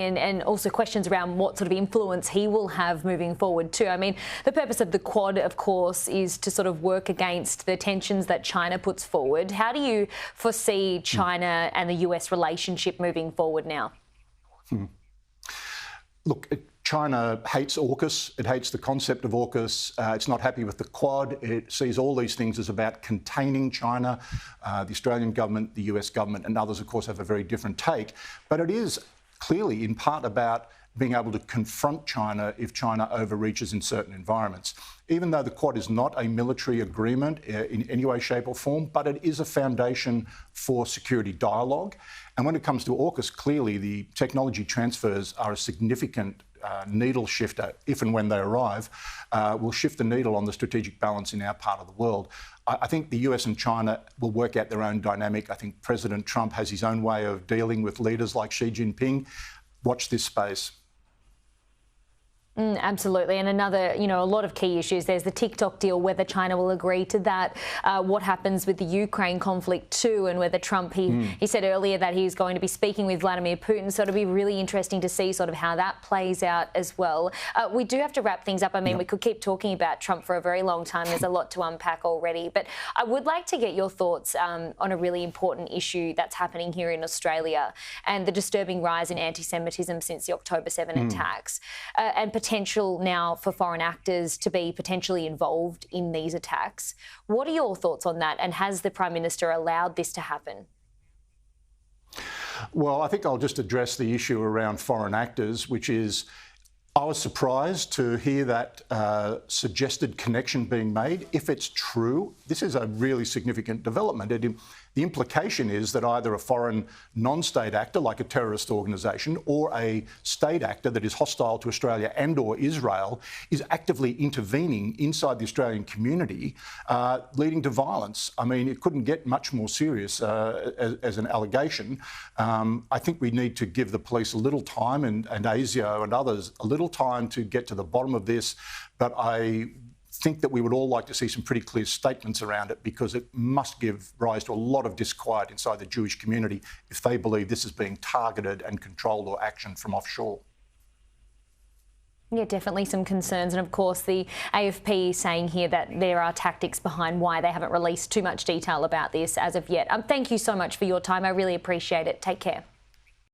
and also questions around what sort of influence he will have moving forward too. I mean, the purpose of the Quad, of course, is to sort of work against the tensions that China puts forward. How do you foresee China and the US relationship moving forward now? Look, China hates AUKUS. It hates the concept of AUKUS. It's not happy with the Quad. It sees all these things as about containing China. The Australian government, the US government and others, of course, have a very different take. But it is clearly in part about being able to confront China if China overreaches in certain environments. Even though the Quad is not a military agreement in any way, shape or form, but it is a foundation for security dialogue. And when it comes to AUKUS, clearly the technology transfers are a significant needle shifter, if and when they arrive, will shift the needle on the strategic balance in our part of the world. I think the US and China will work out their own dynamic. I think President Trump has his own way of dealing with leaders like Xi Jinping. Watch this space. Absolutely. And another, a lot of key issues. There's the TikTok deal, whether China will agree to that, what happens with the Ukraine conflict too, and whether Trump, he said earlier that he's going to be speaking with Vladimir Putin. So it'll be really interesting to see sort of how that plays out as well. We do have to wrap things up. I mean, we could keep talking about Trump for a very long time. There's a lot to unpack already. But I would like to get your thoughts on a really important issue that's happening here in Australia and the disturbing rise in anti-Semitism since the October 7 attacks and potential now for foreign actors to be potentially involved in these attacks. What are your thoughts on that? And has the Prime Minister allowed this to happen? Well, I think I'll just address the issue around foreign actors, which is I was surprised to hear that suggested connection being made. If it's true, this is a really significant development. The implication is that either a foreign non-state actor, like a terrorist organisation, or a state actor that is hostile to Australia and or Israel is actively intervening inside the Australian community, leading to violence. I mean, it couldn't get much more serious as an allegation. I think we need to give the police a little time and ASIO and others a little time to get to the bottom of this. But I think that we would all like to see some pretty clear statements around it, because it must give rise to a lot of disquiet inside the Jewish community if they believe this is being targeted and controlled or actioned from offshore. Yeah, definitely some concerns. And of course, the AFP saying here that there are tactics behind why they haven't released too much detail about this as of yet. Thank you so much for your time. I really appreciate it. Take care.